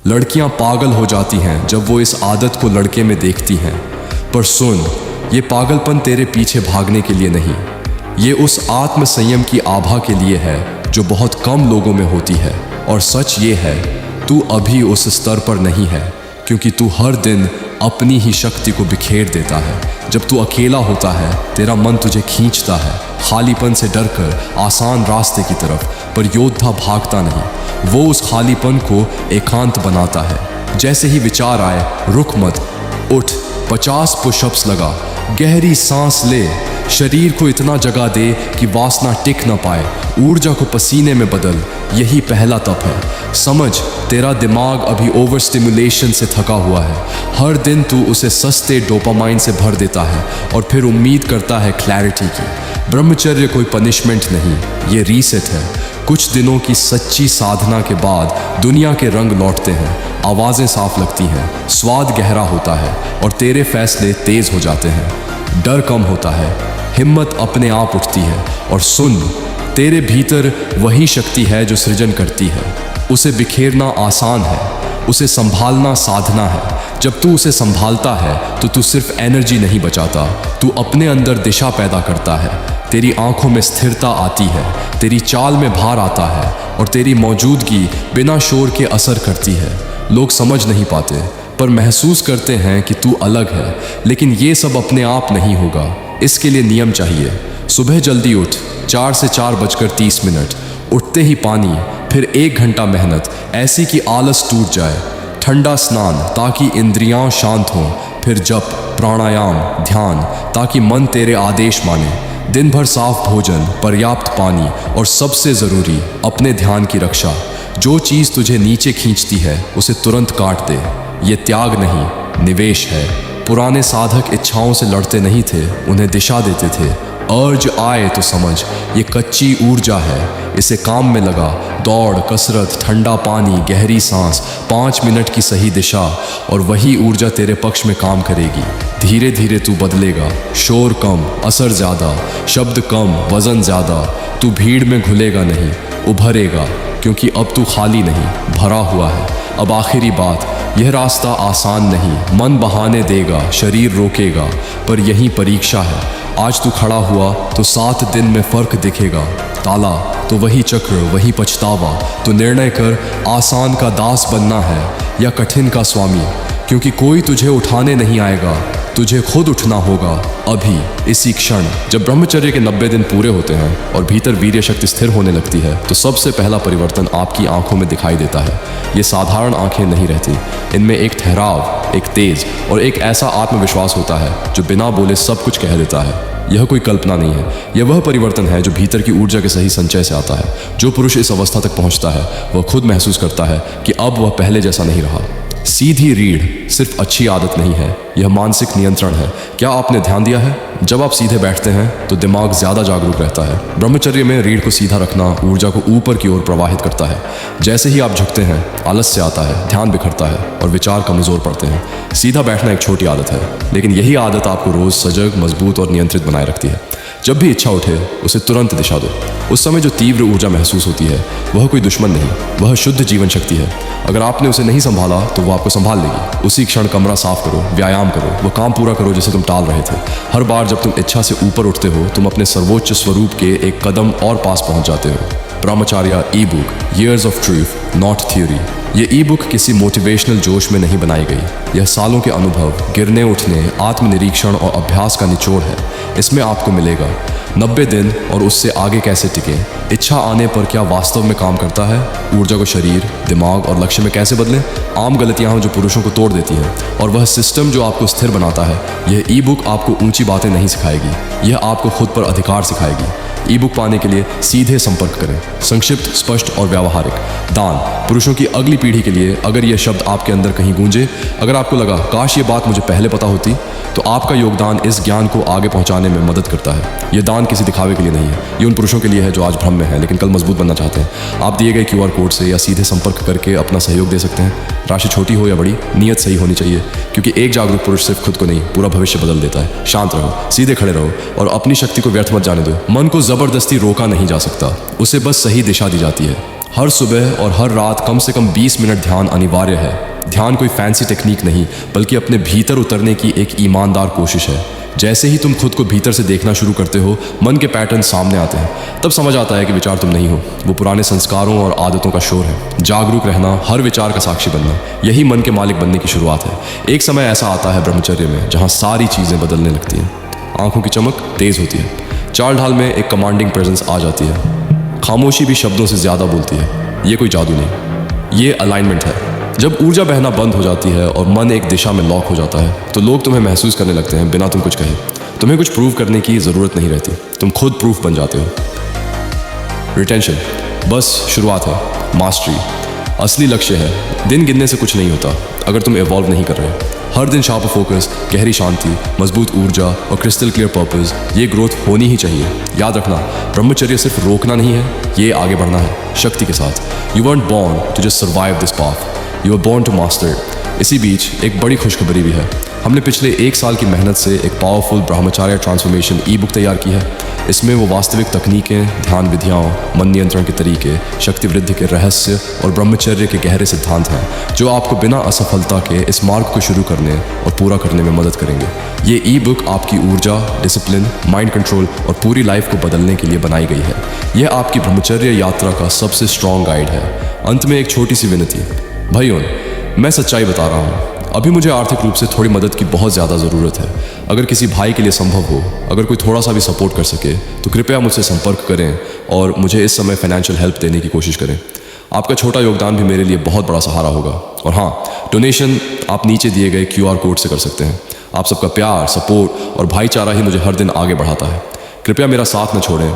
लड़कियां पागल हो जाती हैं जब वो इस आदत को लड़के में देखती हैं। पर सुन, ये पागलपन तेरे पीछे भागने के लिए नहीं, ये उस आत्म संयम की आभा के लिए है जो बहुत कम लोगों में होती है। और सच ये है, तू अभी उस स्तर पर नहीं है, क्योंकि तू हर दिन अपनी ही शक्ति को बिखेर देता है। जब तू अकेला होता है, तेरा मन तुझे खींचता है, खालीपन से डरकर आसान रास्ते की तरफ। पर योद्धा भागता नहीं, वो उस खालीपन को एकांत बनाता है। जैसे ही विचार आए, रुक मत, उठ, 50 पुशअप्स लगा, गहरी सांस ले, शरीर को इतना जगा दे कि वासना टिक न पाए, ऊर्जा को पसीने में बदल। यही पहला तप है। समझ, तेरा दिमाग अभी ओवर स्टिमुलेशन से थका हुआ है। हर दिन तू उसे सस्ते डोपामाइन से भर देता है और फिर उम्मीद करता है क्लैरिटी की। ब्रह्मचर्य कोई पनिशमेंट नहीं, ये रीसेट है। कुछ दिनों की सच्ची साधना के बाद दुनिया के रंग लौटते हैं, आवाज़ें साफ लगती हैं, स्वाद गहरा होता है और तेरे फैसले तेज हो जाते हैं। डर कम होता है, हिम्मत अपने आप उठती है। और सुन, तेरे भीतर वही शक्ति है जो सृजन करती है। उसे बिखेरना आसान है, उसे संभालना साधना है। जब तू उसे संभालता है तो तू सिर्फ एनर्जी नहीं बचाता, तू अपने अंदर दिशा पैदा करता है। तेरी आंखों में स्थिरता आती है, तेरी चाल में भार आता है और तेरी मौजूदगी बिना शोर के असर करती है। लोग समझ नहीं पाते, पर महसूस करते हैं कि तू अलग है। लेकिन ये सब अपने आप नहीं होगा, इसके लिए नियम चाहिए। सुबह जल्दी उठ, 4 से 4:30। उठते ही पानी, फिर 1 घंटा मेहनत ऐसी कि आलस टूट जाए। ठंडा स्नान ताकि इंद्रियां शांत हों, फिर जप, प्राणायाम, ध्यान ताकि मन तेरे आदेश माने। दिन भर साफ भोजन, पर्याप्त पानी और सबसे ज़रूरी अपने ध्यान की रक्षा। जो चीज़ तुझे नीचे खींचती है उसे तुरंत काट दे। ये त्याग नहीं, निवेश है। पुराने साधक इच्छाओं से लड़ते नहीं थे, उन्हें दिशा देते थे। अर्ज आए तो समझ, ये कच्ची ऊर्जा है, इसे काम में लगा। दौड़, कसरत, ठंडा पानी, गहरी सांस, 5 मिनट की सही दिशा और वही ऊर्जा तेरे पक्ष में काम करेगी। धीरे धीरे तू बदलेगा। शोर कम, असर ज़्यादा, शब्द कम, वज़न ज़्यादा। तू भीड़ में घुलेगा नहीं, उभरेगा, क्योंकि अब तू खाली नहीं, भरा हुआ है। अब आखिरी बात, यह रास्ता आसान नहीं, मन बहाने देगा, शरीर रोकेगा, पर यही परीक्षा है। आज तू खड़ा हुआ तो 7 दिन में फ़र्क दिखेगा। ताला तो वही चक्र, वही पछतावा। तो निर्णय कर, आसान का दास बनना है या कठिन का स्वामी, क्योंकि कोई तुझे उठाने नहीं आएगा, तुझे खुद उठना होगा अभी, इसी क्षण। जब ब्रह्मचर्य के 90 दिन पूरे होते हैं और भीतर वीर्य शक्ति स्थिर होने लगती है, तो सबसे पहला परिवर्तन आपकी आंखों में दिखाई देता है। ये साधारण आंखें नहीं रहती, इनमें एक ठहराव, एक तेज और एक ऐसा आत्मविश्वास होता है जो बिना बोले सब कुछ कह देता है। यह कोई कल्पना नहीं है, यह वह परिवर्तन है जो भीतर की ऊर्जा के सही संचय से आता है। जो पुरुष इस अवस्था तक पहुंचता है, वह खुद महसूस करता है कि अब वह पहले जैसा नहीं रहा। सीधी रीढ़ सिर्फ अच्छी आदत नहीं है, यह मानसिक नियंत्रण है। क्या आपने ध्यान दिया है, जब आप सीधे बैठते हैं तो दिमाग ज़्यादा जागरूक रहता है। ब्रह्मचर्य में रीढ़ को सीधा रखना ऊर्जा को ऊपर की ओर प्रवाहित करता है। जैसे ही आप झुकते हैं, आलस्य आता है, ध्यान बिखरता है और विचार कमज़ोर पड़ते हैं। सीधा बैठना एक छोटी आदत है, लेकिन यही आदत आपको रोज़ सजग, मजबूत और नियंत्रित बनाए रखती है। जब भी इच्छा उठे, उसे तुरंत दिशा दो। उस समय जो तीव्र ऊर्जा महसूस होती है, वह कोई दुश्मन नहीं, वह शुद्ध जीवन शक्ति है। अगर आपने उसे नहीं संभाला तो वह आपको संभाल लेगी। उसी क्षण कमरा साफ करो, व्यायाम करो, वो काम पूरा करो जिसे तुम टाल रहे थे। हर बार जब तुम इच्छा से ऊपर उठते हो, तुम अपने सर्वोच्च स्वरूप के एक कदम और पास पहुंच जाते हो। ब्रह्मचर्य ई book, years of truth, not theory. ये ई बुक किसी मोटिवेशनल जोश में नहीं बनाई गई, यह सालों के अनुभव, गिरने उठने, आत्मनिरीक्षण और अभ्यास का निचोड़ है। इसमें आपको मिलेगा 90 दिन और उससे आगे कैसे टिके, इच्छा आने पर क्या वास्तव में काम करता है, ऊर्जा को शरीर, दिमाग और लक्ष्य में कैसे बदलें, आम गलतियां हैं जो पुरुषों को तोड़ देती हैं, और वह सिस्टम जो आपको स्थिर बनाता है। यह ई बुक आपको ऊंची बातें नहीं सिखाएगी, यह आपको खुद पर अधिकार सिखाएगी। ई बुक पाने के लिए सीधे संपर्क करें। संक्षिप्त, स्पष्ट और व्यावहारिक। दान, पुरुषों की अगली पीढ़ी के लिए अगर यह शब्द आपके अंदर कहीं गूंजे, अगर आपको लगा काश ये बात मुझे पहले पता होती, तो आपका योगदान इस ज्ञान को आगे पहुंचाने में मदद करता है। यह दान किसी दिखावे के लिए नहीं है, ये उन पुरुषों के लिए है जो आज भ्रम में हैं लेकिन कल मजबूत बनना चाहते हैं। आप दिए गए QR कोड से या सीधे संपर्क करके अपना सहयोग दे सकते हैं। राशि छोटी हो या बड़ी, नियत सही होनी चाहिए, क्योंकि एक जागरूक पुरुष सिर्फ खुद को नहीं, पूरा भविष्य बदल देता है। शांत रहो, सीधे खड़े रहो और अपनी शक्ति को व्यर्थ मत जाने दो। मन को जबरदस्ती रोका नहीं जा सकता, उसे बस सही दिशा दी जाती है। हर सुबह और हर रात कम से कम 20 मिनट ध्यान अनिवार्य है। ध्यान कोई फैंसी टेक्निक नहीं, बल्कि अपने भीतर उतरने की एक ईमानदार कोशिश है। जैसे ही तुम खुद को भीतर से देखना शुरू करते हो, मन के पैटर्न सामने आते हैं। तब समझ आता है कि विचार तुम नहीं हो, वो पुराने संस्कारों और आदतों का शोर है। जागरूक रहना, हर विचार का साक्षी बनना, यही मन के मालिक बनने की शुरुआत है। एक समय ऐसा आता है ब्रह्मचर्य में जहाँ सारी चीज़ें बदलने लगती हैं। आंखों की चमक तेज होती है, चाल ढाल में एक कमांडिंग प्रेजेंस आ जाती है। खामोशी भी शब्दों से ज़्यादा बोलती है। ये कोई जादू नहीं, ये अलाइनमेंट है। जब ऊर्जा बहना बंद हो जाती है और मन एक दिशा में लॉक हो जाता है, तो लोग तुम्हें महसूस करने लगते हैं बिना तुम कुछ कहे। तुम्हें कुछ प्रूव करने की ज़रूरत नहीं रहती, तुम खुद प्रूफ बन जाते हो। रिटेंशन बस शुरुआत है, मास्टरी असली लक्ष्य है। दिन गिनने से कुछ नहीं होता अगर तुम इवॉल्व नहीं कर रहे। हर दिन शार्प फोकस, गहरी शांति, मजबूत ऊर्जा और क्रिस्टल क्लियर पर्पस, ये ग्रोथ होनी ही चाहिए। याद रखना, ब्रह्मचर्य सिर्फ रोकना नहीं है, ये आगे बढ़ना है शक्ति के साथ। You weren't born to just survive this path, you were born to master it। इसी बीच एक बड़ी खुशखबरी भी है। हमने पिछले 1 साल की मेहनत से एक पावरफुल ब्रह्मचर्य ट्रांसफॉर्मेशन ई बुक तैयार की है। इसमें वो वास्तविक तकनीकें, ध्यान विधियाँ, मन नियंत्रण के तरीके, शक्ति वृद्धि के रहस्य और ब्रह्मचर्य के गहरे सिद्धांत हैं, जो आपको बिना असफलता के इस मार्ग को शुरू करने और पूरा करने में मदद करेंगे। ये ई बुक आपकी ऊर्जा, डिसिप्लिन, माइंड कंट्रोल और पूरी लाइफ को बदलने के लिए बनाई गई है। यह आपकी ब्रह्मचर्य यात्रा का सबसे स्ट्रॉन्ग गाइड है। अंत में एक छोटी सी विनती, भाइयों, मैं सच्चाई बता रहा हूँ, अभी मुझे आर्थिक रूप से थोड़ी मदद की बहुत ज़्यादा ज़रूरत है। अगर किसी भाई के लिए संभव हो, अगर कोई थोड़ा सा भी सपोर्ट कर सके, तो कृपया मुझसे संपर्क करें और मुझे इस समय फाइनेंशियल हेल्प देने की कोशिश करें। आपका छोटा योगदान भी मेरे लिए बहुत बड़ा सहारा होगा। और हाँ, डोनेशन आप नीचे दिए गए QR कोड से कर सकते हैं। आप सबका प्यार, सपोर्ट और भाईचारा ही मुझे हर दिन आगे बढ़ाता है। कृपया मेरा साथ न छोड़ें।